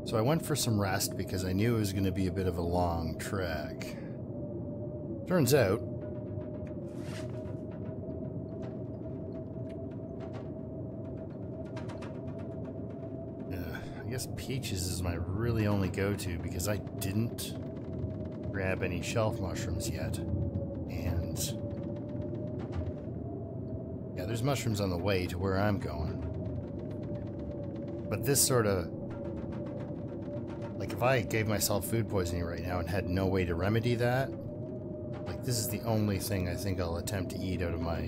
So I went for some rest because I knew it was going to be a bit of a long trek. Turns out, I guess peaches is my really only go-to because I didn't grab any shelf mushrooms yet. And yeah, there's mushrooms on the way to where I'm going. But this sort of, like if I gave myself food poisoning right now and had no way to remedy that, like this is the only thing I think I'll attempt to eat out of my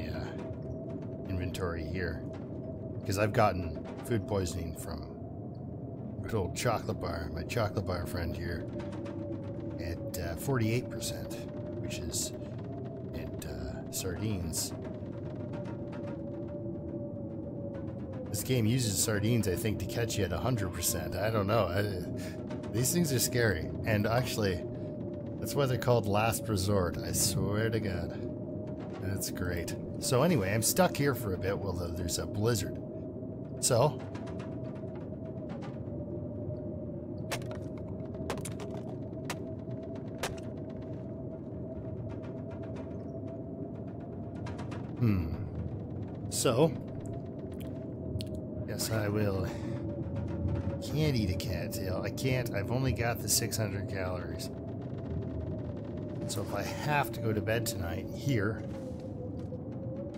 inventory here. Because I've gotten food poisoning from good old chocolate bar, my chocolate bar friend here, at 48%, which is at sardines. This game uses sardines, I think, to catch you at 100%. I don't know. These things are scary. And actually, that's why they're called last resort. I swear to God. That's great. So anyway, I'm stuck here for a bit while there's a blizzard. So, yes, I will. Can't eat a cattail. I can't. I've only got the 600 calories. So if I have to go to bed tonight here,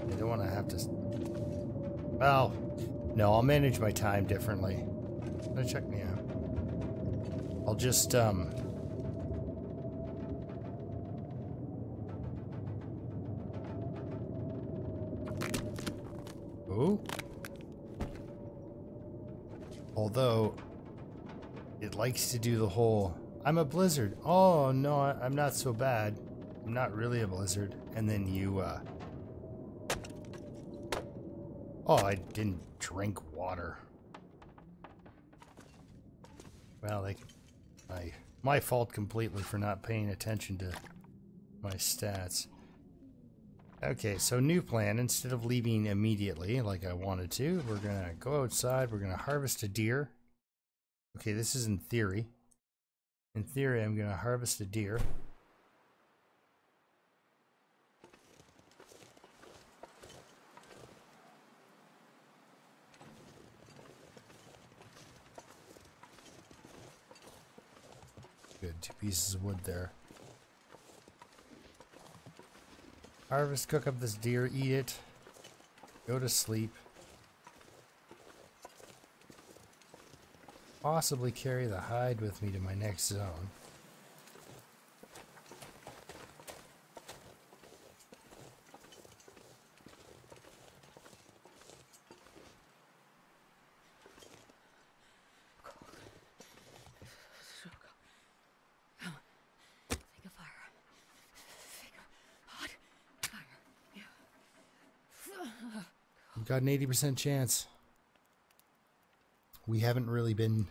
I don't want to have to. Well, no, I'll manage my time differently. Check me out. I'll just Oh. Although it likes to do the whole, I'm a blizzard. Oh no, I'm not so bad. I'm not really a blizzard. And then you oh, I didn't drink water. Well, my fault completely for not paying attention to my stats. Okay, so new plan. Instead of leaving immediately like I wanted to, we're gonna go outside, we're gonna harvest a deer. Okay, this is in theory. In theory, I'm gonna harvest a deer. Good, 2 pieces of wood there. Harvest, cook up this deer, eat it, go to sleep. Possibly carry the hide with me to my next zone. We've got an 80% chance. We haven't really been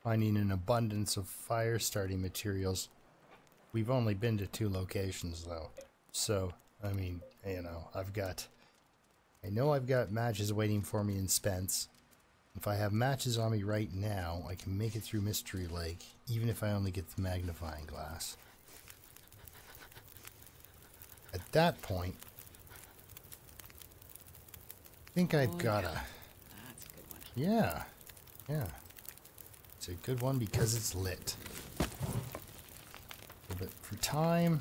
finding an abundance of fire starting materials. We've only been to 2 locations though. So, I mean, you know, I know I've got matches waiting for me in Spence. If I have matches on me right now, I can make it through Mystery Lake, even if I only get the magnifying glass. At that point, I think I've got a... That's a good one. Yeah. Yeah. It's a good one because it's lit. But for time...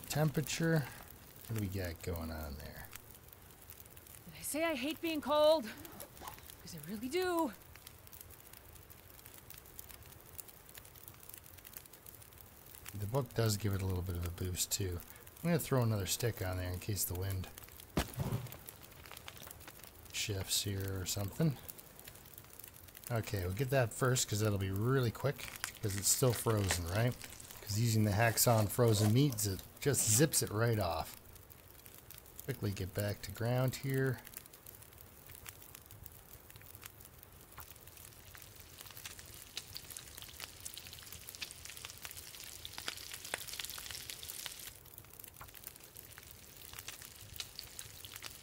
Temperature... What do we got going on there? Did I say I hate being cold? Because I really do. The book does give it a little bit of a boost too. I'm going to throw another stick on there in case the wind shifts here or something. Okay, we'll get that first because that'll be really quick because it's still frozen, right? Because using the hacksaw on frozen meats, it just zips it right off. Quickly get back to ground here.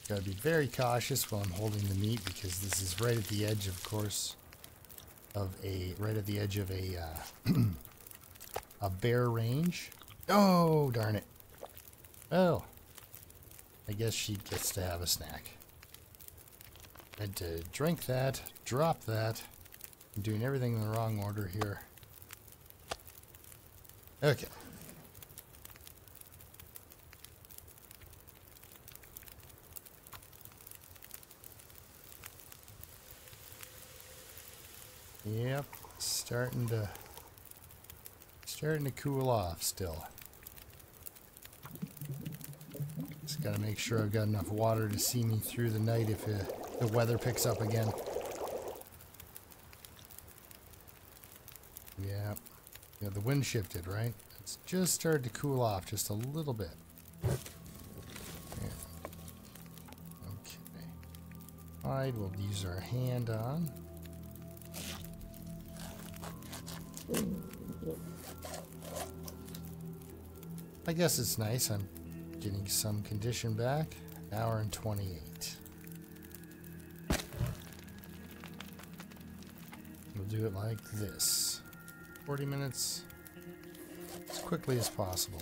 Gotta be very cautious while I'm holding the meat because this is right at the edge, of course, of a a bear range. Oh, darn it. Oh, I guess she gets to have a snack. I had to drink that, drop that. I'm doing everything in the wrong order here. Okay. Yep, starting to cool off still. Just gotta make sure I've got enough water to see me through the night if the weather picks up again. Yeah, the wind shifted, right? It's just started to cool off just a little bit. There. Okay. Hide, we'll use our hand on. I guess it's nice. I'm getting some condition back. An hour and 28. We'll do it like this. 40 minutes as quickly as possible.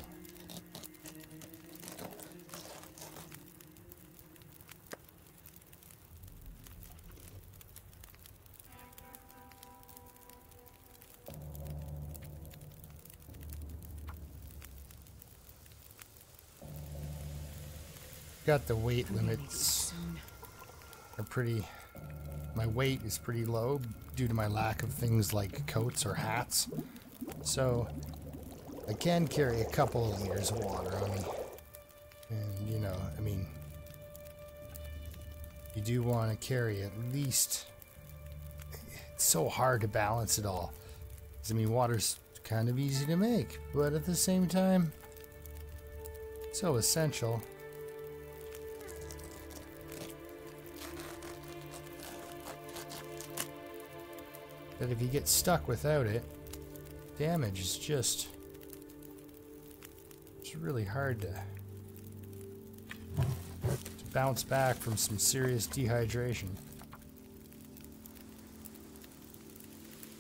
Got the weight limits are pretty, my weight is pretty low due to my lack of things like coats or hats. So I can carry a couple of liters of water on me. And you know, I mean, you do want to carry at least, it's so hard to balance it all. 'Cause, I mean, water's kind of easy to make, but at the same time, so essential. That if you get stuck without it, damage is just, it's really hard to bounce back from some serious dehydration.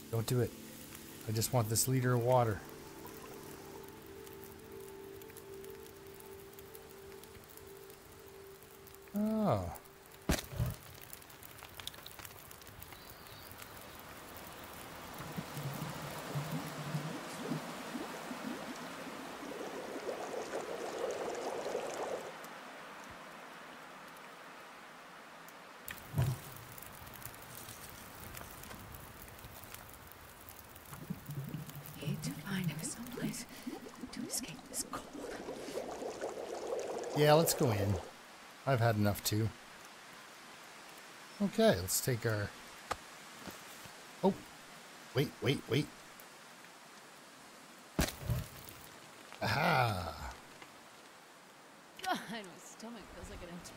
Don't do it. I just want this liter of water. Oh. Yeah, let's go in. I've had enough too. Okay, let's take our... Oh, wait. Aha! God, my stomach feels like an empty.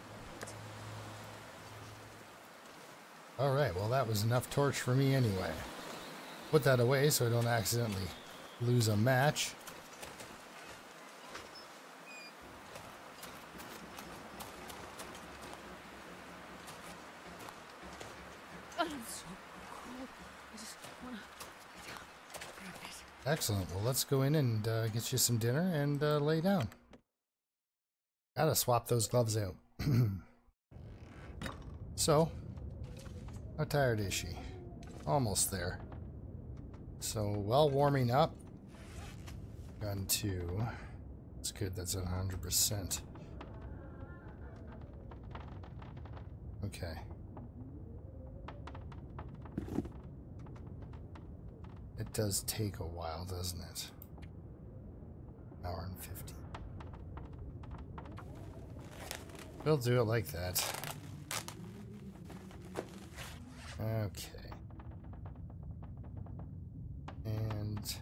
Alright, well that was enough torch for me anyway. Put that away so I don't accidentally lose a match. Excellent. Well, let's go in and get you some dinner and lay down. Gotta swap those gloves out. So, how tired is she? Almost there. So, while warming up, gun 2. That's good. That's at 100%. Okay. It does take a while, doesn't it? Hour and 50. We'll do it like that. Okay. And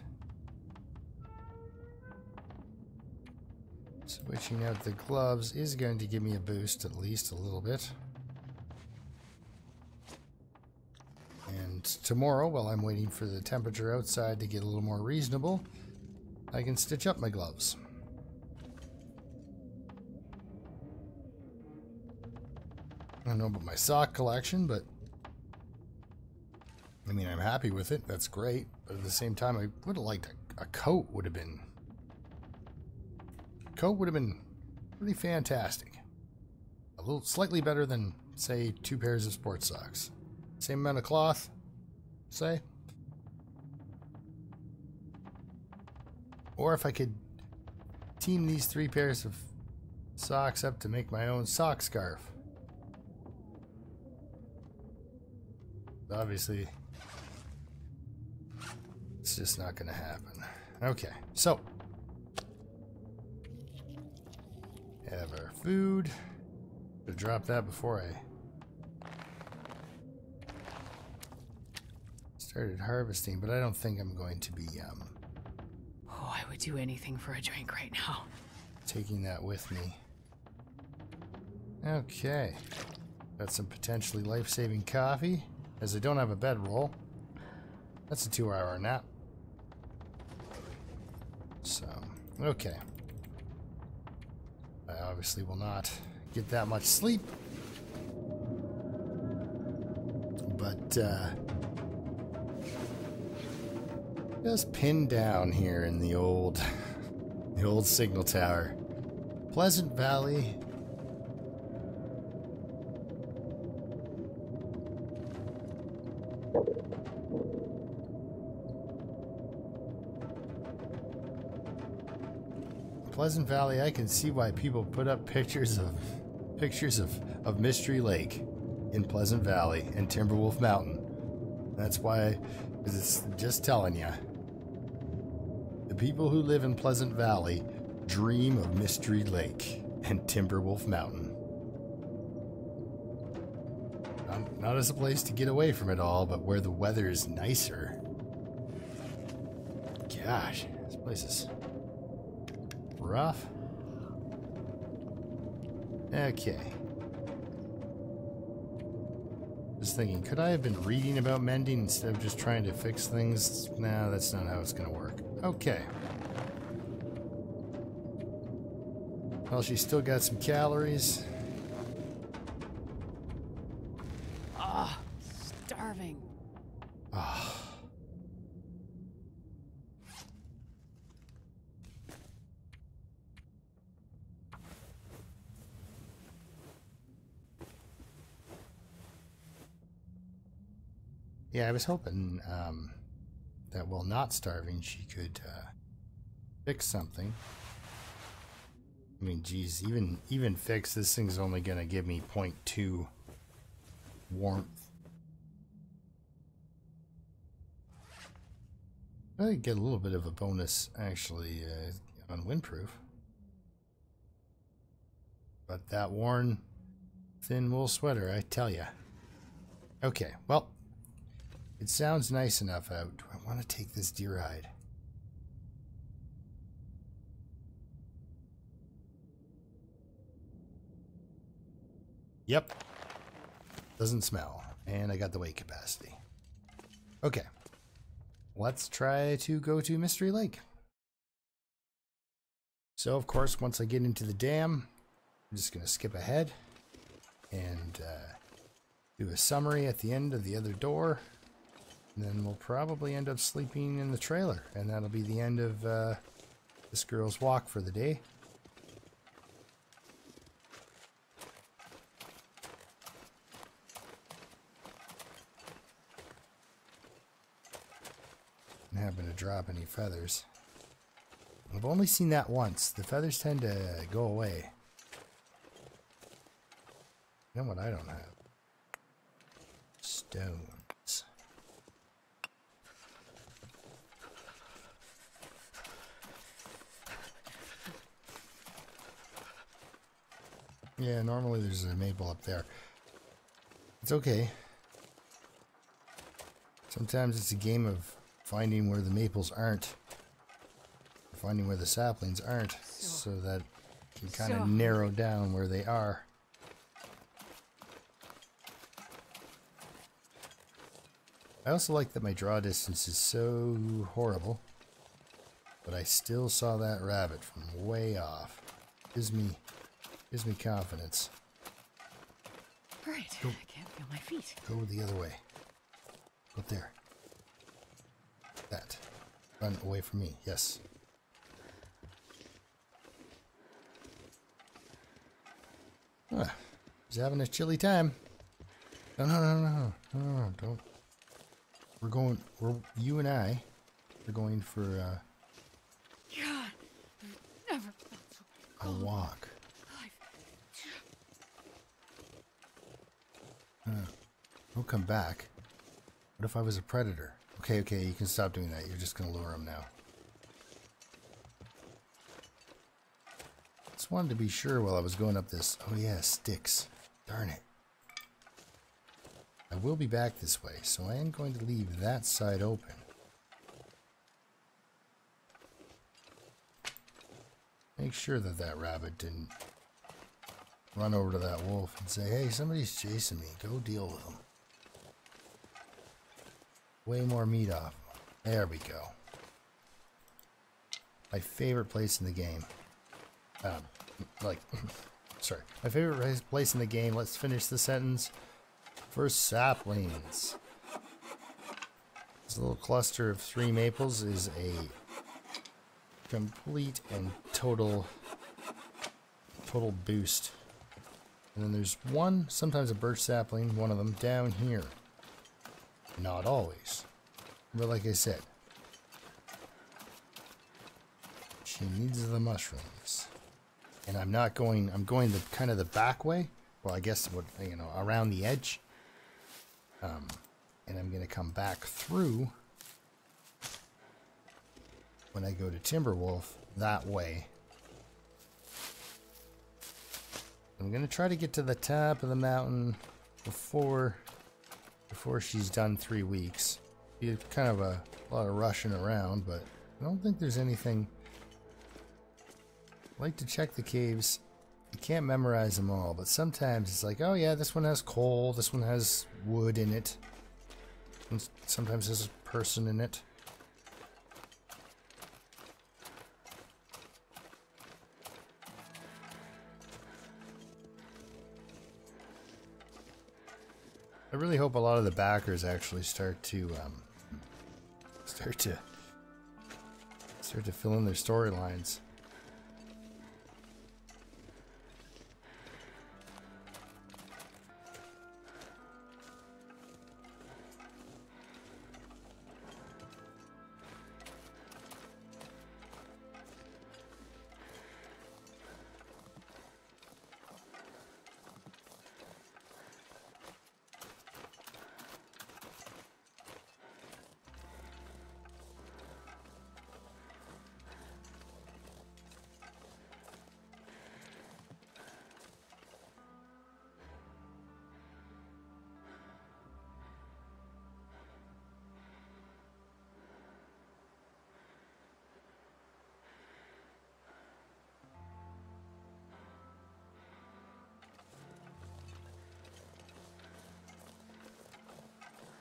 switching out the gloves is going to give me a boost at least a little bit. And tomorrow, while I'm waiting for the temperature outside to get a little more reasonable, I can stitch up my gloves. I don't know about my sock collection, but I mean, I'm happy with it. That's great. But at the same time, I would have liked a coat would have been... Coat would have been pretty fantastic. A little slightly better than, say, 2 pairs of sports socks. Same amount of cloth, say. Or if I could team these 3 pairs of socks up to make my own sock scarf. Obviously, it's just not going to happen. Okay, so have our food. Should drop that before I started harvesting, but I don't think I'm going to be Oh, I would do anything for a drink right now. taking that with me. Okay, got some potentially life-saving coffee, as I don't have a bedroll. That's a 2-hour nap. So, okay. I obviously will not get that much sleep. But, just pinned down here in the old signal tower. Pleasant Valley. Pleasant Valley, I can see why people put up pictures of Mystery Lake in Pleasant Valley and Timberwolf Mountain. That's why, because it's just telling you. The people who live in Pleasant Valley dream of Mystery Lake and Timberwolf Mountain. Not as a place to get away from it all, but where the weather is nicer. Gosh, this place is rough. Okay. Just thinking, could I have been reading about mending instead of just trying to fix things? No, that's not how it's going to work. Okay. Well, she's still got some calories. Ah, starving. Ah. Yeah, I was hoping that while not starving, she could fix something. I mean, geez, even fix, this thing's only going to give me 0.2 warmth. I get a little bit of a bonus, actually, on windproof. But that worn, thin wool sweater, I tell ya. Okay, well, it sounds nice enough out. Do I want to take this deer hide? Yep. Doesn't smell. And I got the weight capacity. Okay. Let's try to go to Mystery Lake. So, of course, once I get into the dam, I'm just going to skip ahead and do a summary at the end of the other door. And then we'll probably end up sleeping in the trailer. And that'll be the end of this girl's walk for the day. Didn't happen to drop any feathers. I've only seen that once. The feathers tend to go away. You know what I don't have? Stones. Yeah, normally there's a maple up there. It's okay. Sometimes it's a game of finding where the maples aren't. Finding where the saplings aren't, so that you kind of narrow down where they are. I also like that my draw distance is so horrible, but I still saw that rabbit from way off. Gives me confidence. All right, Go. I can't feel my feet. Go the other way. Up there. That. Run away from me. Yes. Ah, he's having a chilly time. No, don't. You and I are going for God, I've never felt so a cold. walk. Don't come back. What if I was a predator? Okay, you can stop doing that. You're just gonna lure him now. Just wanted to be sure while I was going up this. Oh yeah, sticks. Darn it. I will be back this way, so I am going to leave that side open. Make sure that that rabbit didn't run over to that wolf and say, hey, somebody's chasing me. Go deal with them. Way more meat off. There we go. My favorite place in the game. Sorry. My favorite place in the game. Let's finish the sentence. For saplings. This little cluster of 3 maples is a complete and total boost. And then there's one, sometimes a birch sapling, one of them down here. Not always. But like I said, she needs the mushrooms. And I'm going the kind of the back way. Well, I guess around the edge. And I'm going to come back through when I go to Timberwolf that way. I'm going to try to get to the top of the mountain before she's done 3 weeks. Be kind of a lot of rushing around, but I don't think there's anything. I like to check the caves. You can't memorize them all, but sometimes it's like, oh yeah, this one has coal, this one has wood in it, and sometimes there's a person in it. I really hope a lot of the backers actually start to fill in their storylines.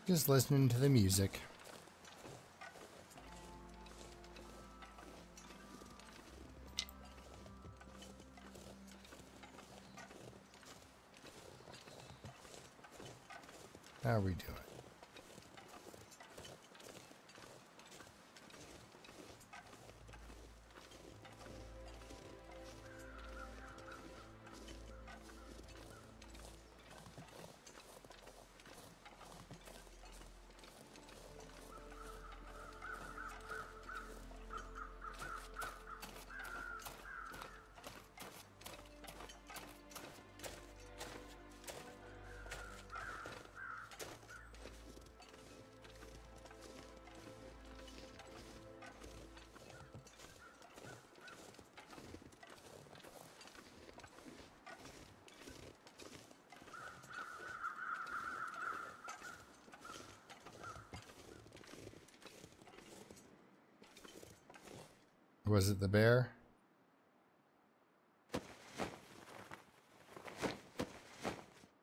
Just listening to the music. How are we doing? Was it the bear?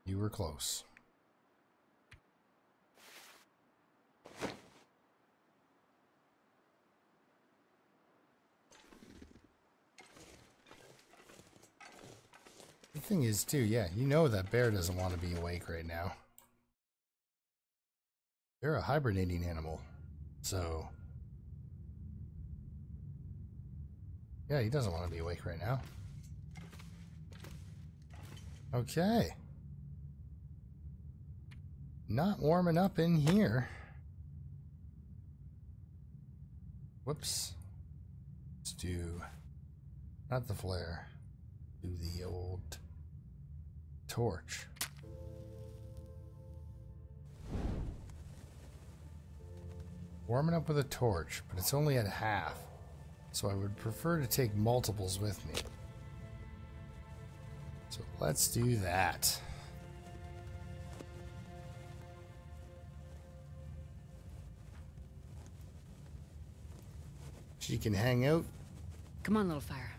You were close. I thing is, too, yeah, you know that bear doesn't want to be awake right now. They're a hibernating animal, so... yeah, he doesn't want to be awake right now. Okay. Not warming up in here. Whoops. Let's do... not the flare. Do the old... torch. Warming up with a torch, but it's only at half. So I would prefer to take multiples with me. So let's do that. She can hang out. Come on, little fire.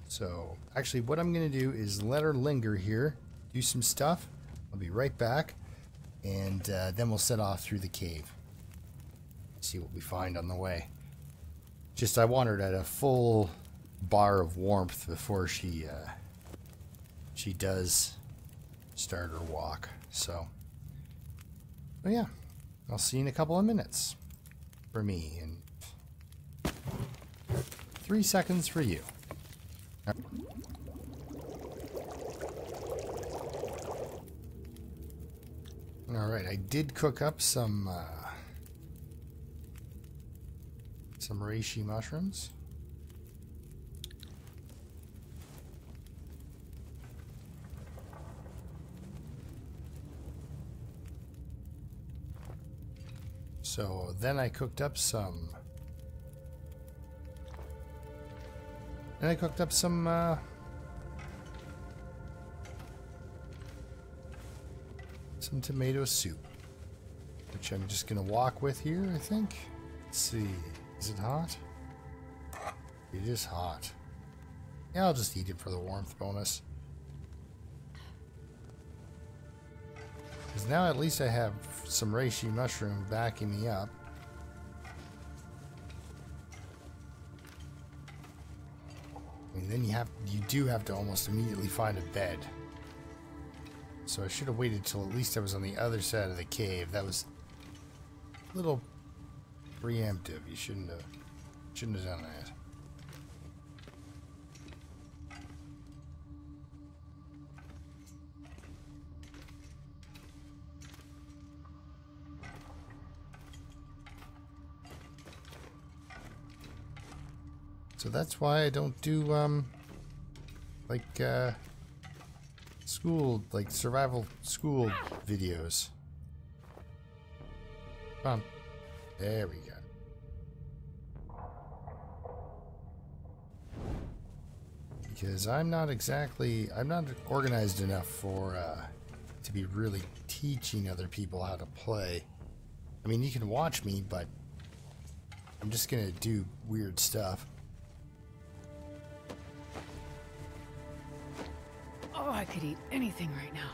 So, actually what I'm going to do is let her linger here, do some stuff. I'll be right back, and then we'll set off through the cave. See what we find on the way. Just, I want her at a full bar of warmth before she does start her walk. So, but yeah, I'll see you in a couple of minutes for me, and 3 seconds for you. Alright, I did cook up some reishi mushrooms. So then I cooked up some... and I cooked up some tomato soup, which I'm just gonna walk with here, I think. Let's see, is it hot? It is hot. Yeah, I'll just eat it for the warmth bonus. Because now at least I have some reishi mushroom backing me up. And then you do have to almost immediately find a bed. So I should have waited till at least I was on the other side of the cave. That was a little preemptive. You shouldn't have done that. So that's why I don't do school, like survival school videos. Come on. There we go. Because I'm not organized enough for to be really teaching other people how to play. I mean, you can watch me, but I'm just gonna do weird stuff. Oh, I could eat anything right now.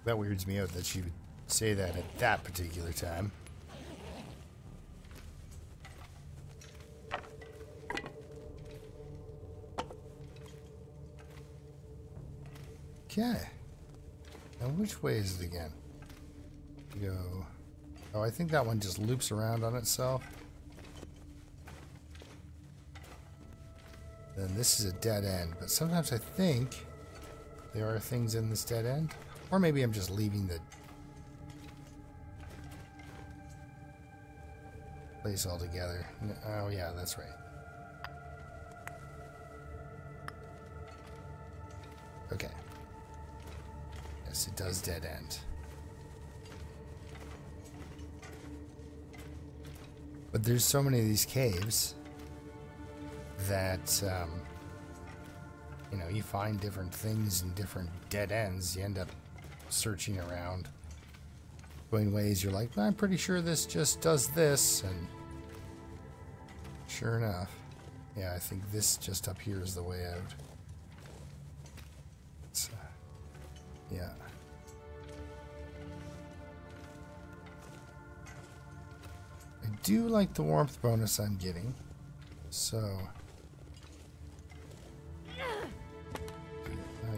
That weirds me out that she would say that at that particular time. Okay. Now which way is it again? Go. Oh, I think that one just loops around on itself. Then this is a dead end, but sometimes I think there are things in this dead end. Or maybe I'm just leaving the place altogether. Oh yeah, that's right. Okay. Yes, it does dead end. But there's so many of these caves that, you know, you find different things in different dead ends. You end up searching around, going ways you're like, I'm pretty sure this just does this, and sure enough, yeah, I think this just up here is the way out. It's, yeah. do like the warmth bonus I'm getting. So, I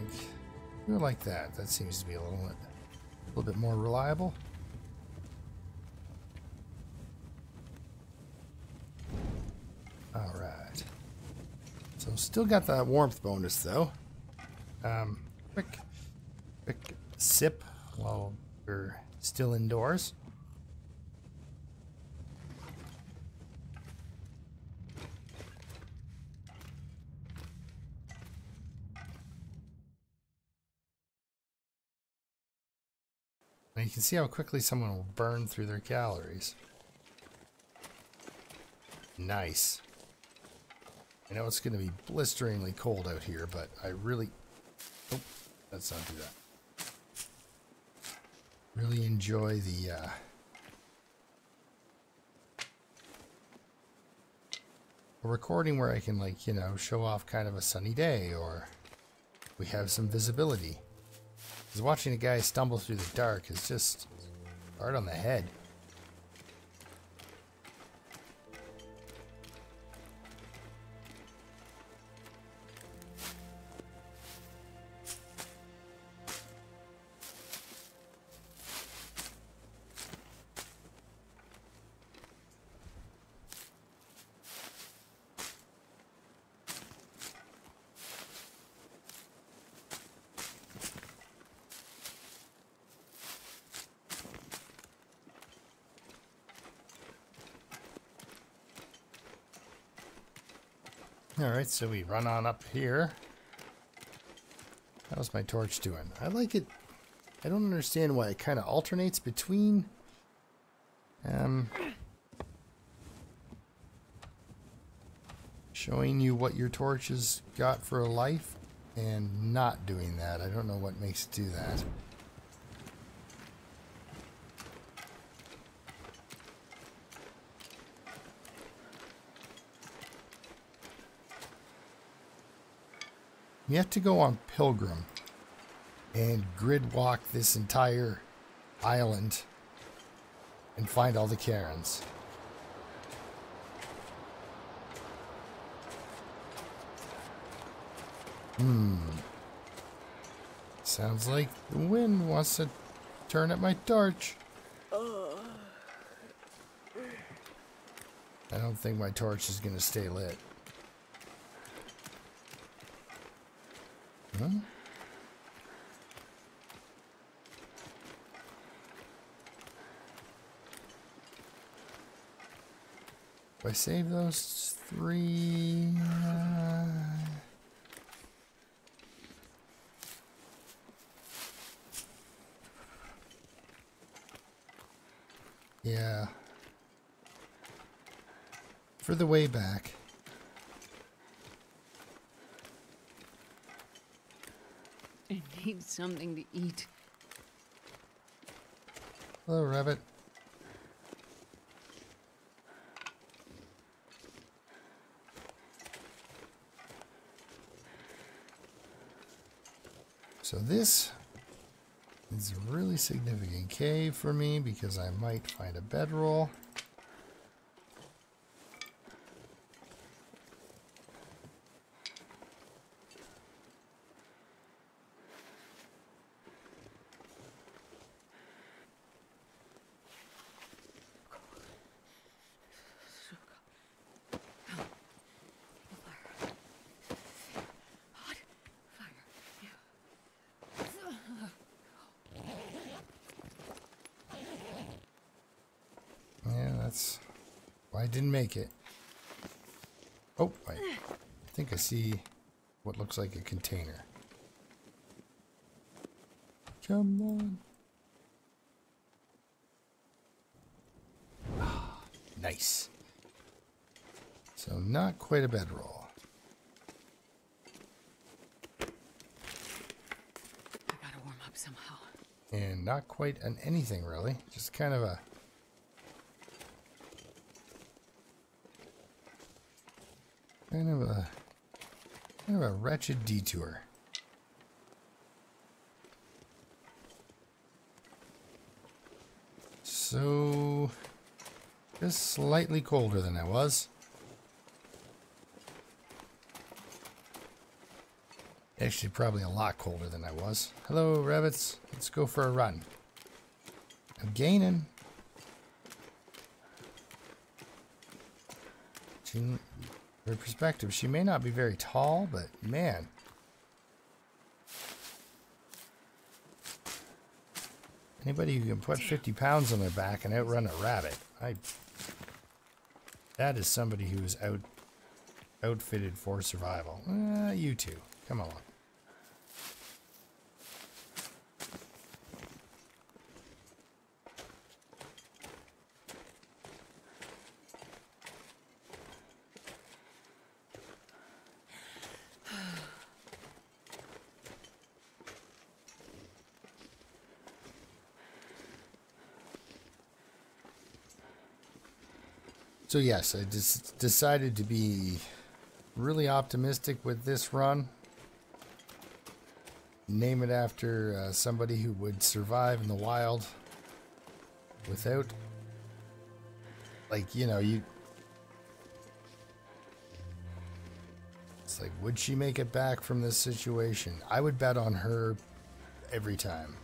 do like that. That seems to be a little bit more reliable. All right. So still got that warmth bonus though. Quick sip while we're still indoors. Now you can see how quickly someone will burn through their calories. Nice. I know it's going to be blisteringly cold out here, but I really... Oh, let's not do that. Really enjoy the... a recording where I can, like, you know, show off kind of a sunny day, or we have some visibility. Because watching a guy stumble through the dark is just hard on the head. Alright, so we run on up here. How's my torch doing? I like it. I don't understand why it kind of alternates between showing you what your torch has got for a life and not doing that. I don't know what makes it do that. You have to go on Pilgrim and grid walk this entire island and find all the Karens. Sounds like the wind wants to turn at my torch. I don't think my torch is going to stay lit. Huh? If I save those 3... yeah. For the way back. I need something to eat. Hello, rabbit. So this is a really significant cave for me because I might find a bedroll. That's why I didn't make it. Oh, I think I see what looks like a container. Come on. Ah, nice. So not quite a bedroll. I gotta warm up somehow. And not quite an anything really. Just kind of a wretched detour. So Just slightly colder than I was. Actually, probably a lot colder than I was. Hello, rabbits. Let's go for a run. I'm gaining. For perspective, she may not be very tall, but man. Anybody who can put 50 pounds on their back and outrun a rabbit, that is somebody who is outfitted for survival. You two, come along. So yes, I just decided to be really optimistic with this run. Name it after somebody who would survive in the wild without, like, you know, it's like, would she make it back from this situation? I would bet on her every time.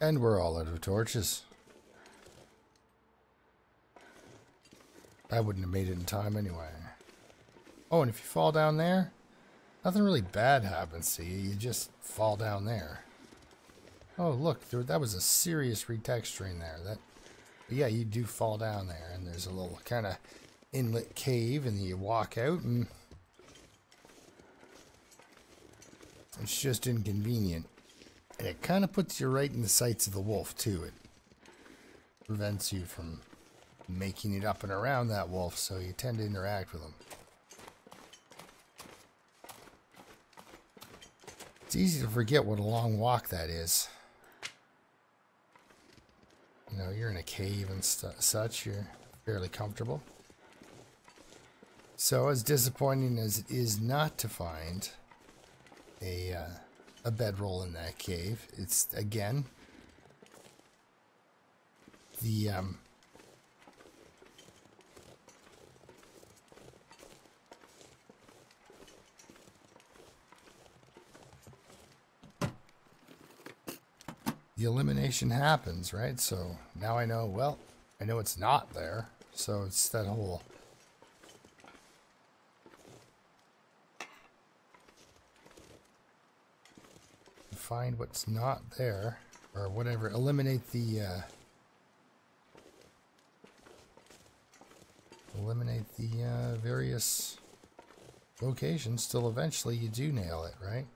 And we're all out of torches. I wouldn't have made it in time anyway. Oh, and if you fall down there, nothing really bad happens to you. You just fall down there. Oh, look, that was a serious retexturing there. Yeah, you do fall down there, and there's a little kind of inlet cave, and you walk out, and it's just inconvenient. And it kind of puts you right in the sights of the wolf, too. It prevents you from making it up and around that wolf, so you tend to interact with them. It's easy to forget what a long walk that is. You know, you're in a cave and such, you're fairly comfortable. So, as disappointing as it is not to find a bedroll in that cave, it's, again, the elimination happens, right? So now I know, well, I know it's not there. So it's that whole find what's not there, or whatever, eliminate the various locations till eventually you do nail it, right?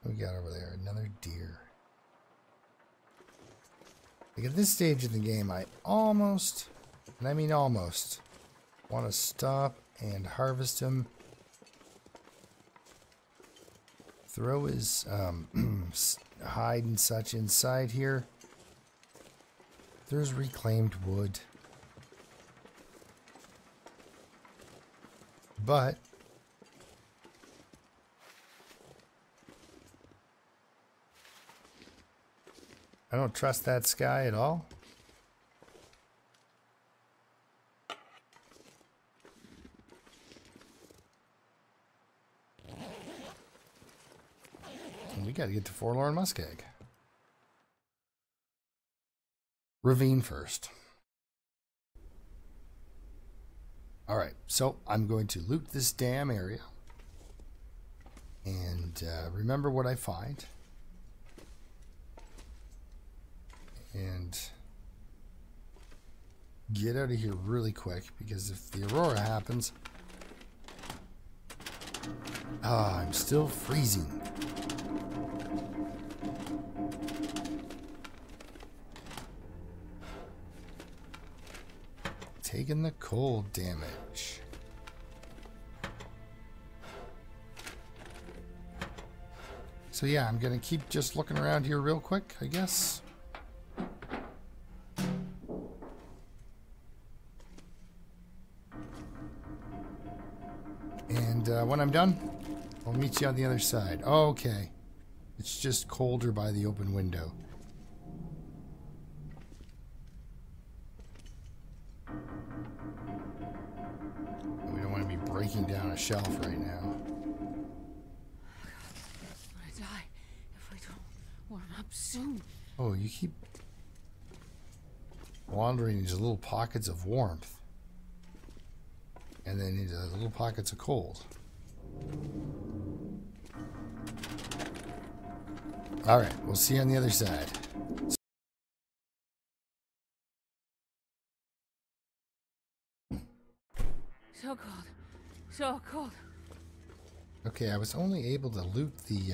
What we got over there? Another deer. Like, at this stage of the game, I almost, and I mean almost, want to stop and harvest him. Throw his hide and such inside here. There's reclaimed wood. But I don't trust that sky at all. We got to get to Forlorn Muskeg. Ravine first. Alright, so I'm going to loot this damn area. And remember what I find. And get out of here really quick, because if the aurora happens... Ah, I'm still freezing. Taking the cold damage. So yeah, I'm gonna keep just looking around here real quick, I guess. And when I'm done, I'll meet you on the other side. Oh, okay. It's just colder by the open window. We don't want to be breaking down a shelf right now. I'm gonna die if we don't warm up soon. Oh, you keep wandering into little pockets of warmth. And then into little pockets of cold. Alright, we'll see you on the other side. So cold. So cold. Okay, I was only able to loot the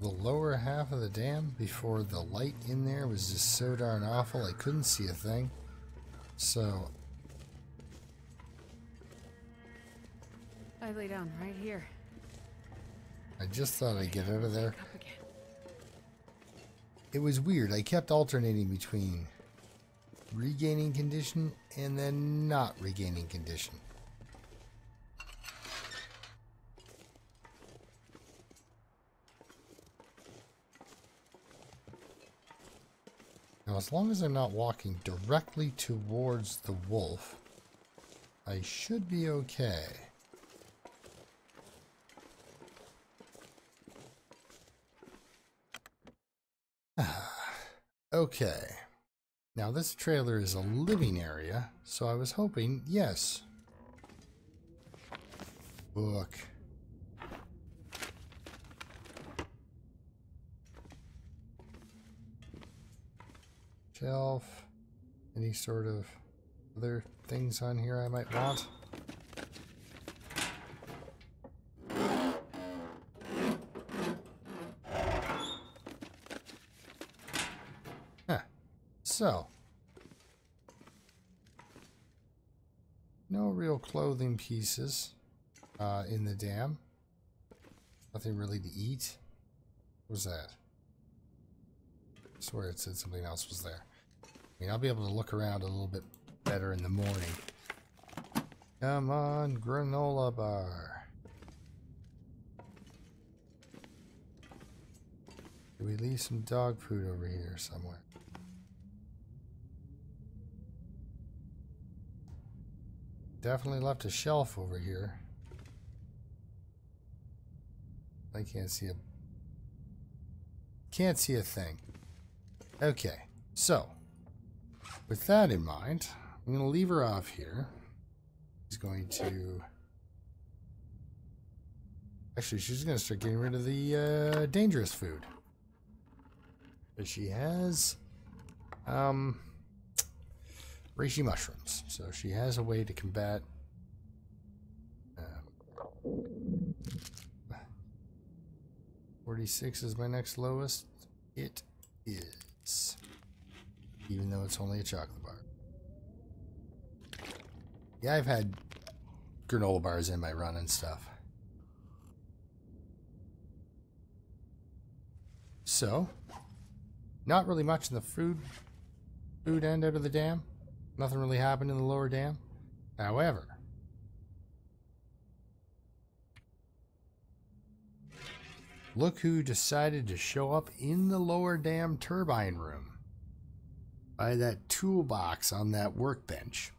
lower half of the dam before the light in there was just so darn awful I couldn't see a thing. So I lay down right here. I just thought I'd get out of there. Up again. It was weird. I kept alternating between regaining condition and then not regaining condition. Now, as long as I'm not walking directly towards the wolf, I should be okay. Okay. Now, this trailer is a living area, so I was hoping, yes. Book. Shelf. Any sort of other things on here I might want? Huh. So. No real clothing pieces in the dam. Nothing really to eat. What was that? I swear it said something else was there. I mean, I'll be able to look around a little bit better in the morning. Come on, granola bar. Did we leave some dog food over here somewhere? Definitely left a shelf over here. I can't see a thing. Okay, so with that in mind, I'm going to leave her off here. She's going to... Actually, she's going to start getting rid of the dangerous food. But she has reishi mushrooms, so she has a way to combat 46 is my next lowest. It is. Even though it's only a chocolate bar. Yeah, I've had granola bars in my run and stuff. So, not really much in the food end out of the dam. Nothing really happened in the lower dam. However, look who decided to show up in the lower dam turbine room by that toolbox on that workbench.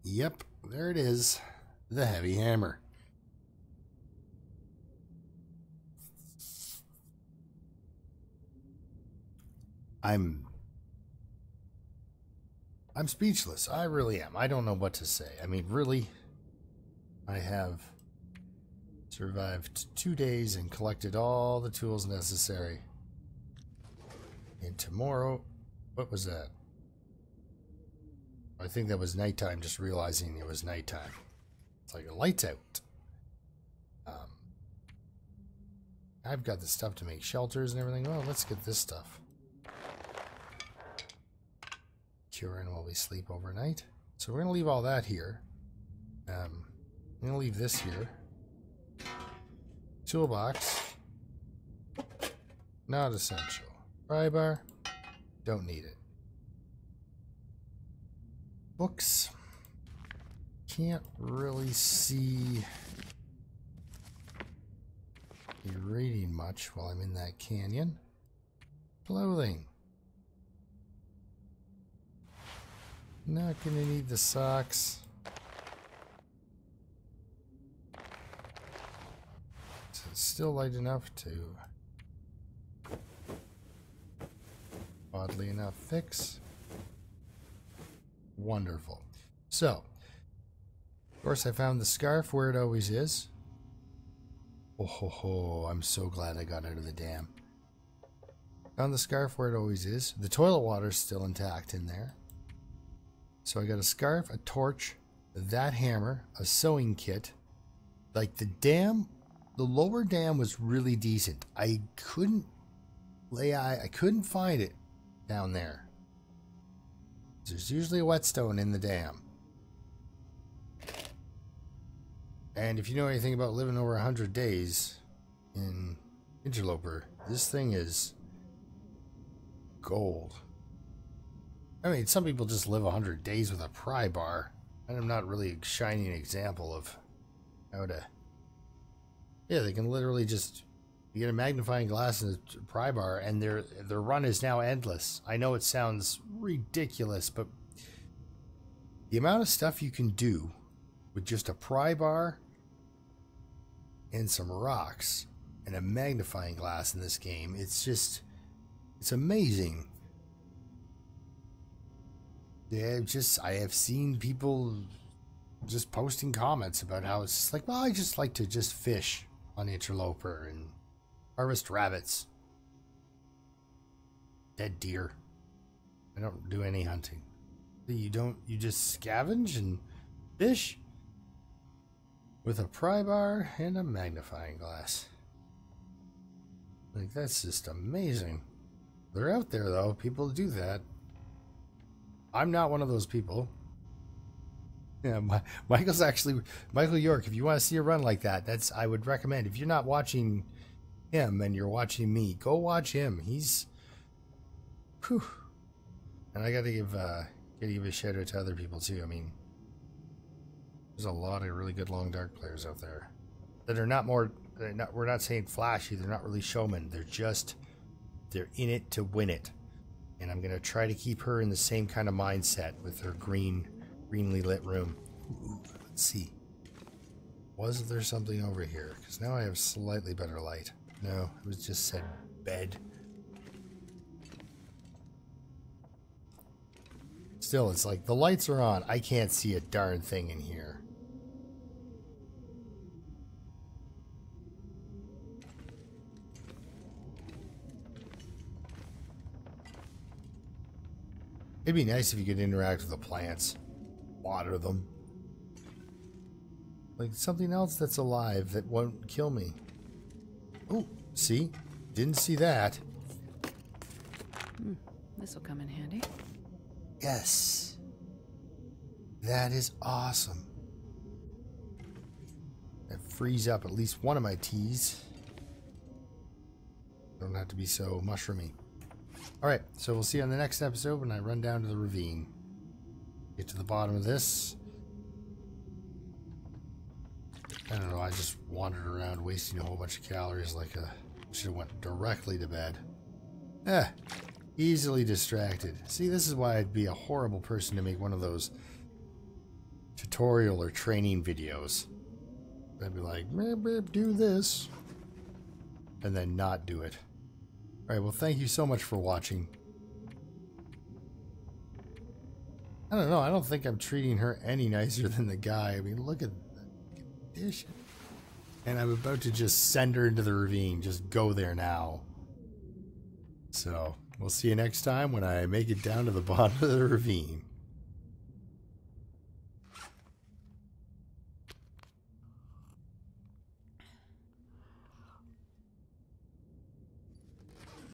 Yep, there it is. The heavy hammer. I'm speechless. I really am. I don't know what to say. I mean, really, I have survived 2 days and collected all the tools necessary. And tomorrow, what was that? I think that was nighttime, just realizing it was nighttime. It's like a lights out. I've got the stuff to make shelters and everything. Oh, let's get this stuff. Curing while we sleep overnight. So we're going to leave all that here. I'm gonna leave this here. Toolbox. Not essential. Pry bar. Don't need it. Books. Can't really see you reading much while I'm in that canyon. Clothing. Not gonna need the socks. So it's still light enough to, oddly enough, fix. Wonderful. So, of course, I found the scarf where it always is. Oh ho ho, I'm so glad I got out of the dam. Found the scarf where it always is. The toilet water's still intact in there. So I got a scarf, a torch, that hammer, a sewing kit. Like the dam, the lower dam was really decent. I couldn't find it down there. There's usually a whetstone in the dam. And if you know anything about living over 100 days in Interloper, this thing is gold. I mean, some people just live 100 days with a pry bar, and I'm not really a shining example of how to... Yeah, they can literally just get a magnifying glass and a pry bar, and their run is now endless. I know it sounds ridiculous, but the amount of stuff you can do with just a pry bar and some rocks and a magnifying glass in this game, it's amazing. Yeah, I have seen people just posting comments about how it's just like, well, I just like to just fish on Interloper and harvest rabbits, dead deer. I don't do any hunting. You just scavenge and fish with a pry bar and a magnifying glass. Like, that's just amazing. They're out there though, people do that. I'm not one of those people. Yeah, Michael York, if you want to see a run like that, I would recommend. If you're not watching him and you're watching me, go watch him. He's, whew. And I gotta give a shout out to other people too. I mean, there's a lot of really good long dark players out there that are we're not saying flashy, they're not really showmen. They're in it to win it. And I'm gonna try to keep her in the same kind of mindset with her greenly lit room. Ooh, let's see. Was there something over here? Because now I have slightly better light. No, it was just said bed. Still, it's like the lights are on. I can't see a darn thing in here. It'd be nice if you could interact with the plants. Water them. Like something else that's alive that won't kill me. Oh, see? Didn't see that. This'll come in handy. Yes. That is awesome. That frees up at least one of my teas. Don't have to be so mushroomy. Alright, so we'll see you on the next episode when I run down to the ravine. Get to the bottom of this. I don't know, I just wandered around wasting a whole bunch of calories like should have went directly to bed. Easily distracted. See, this is why I'd be a horrible person to make one of those tutorial or training videos. I'd be like, do this. And then not do it. Alright, well, thank you so much for watching. I don't know, I don't think I'm treating her any nicer than the guy. I mean, look at the dish. And I'm about to just send her into the ravine. Just go there now. So, we'll see you next time when I make it down to the bottom of the ravine.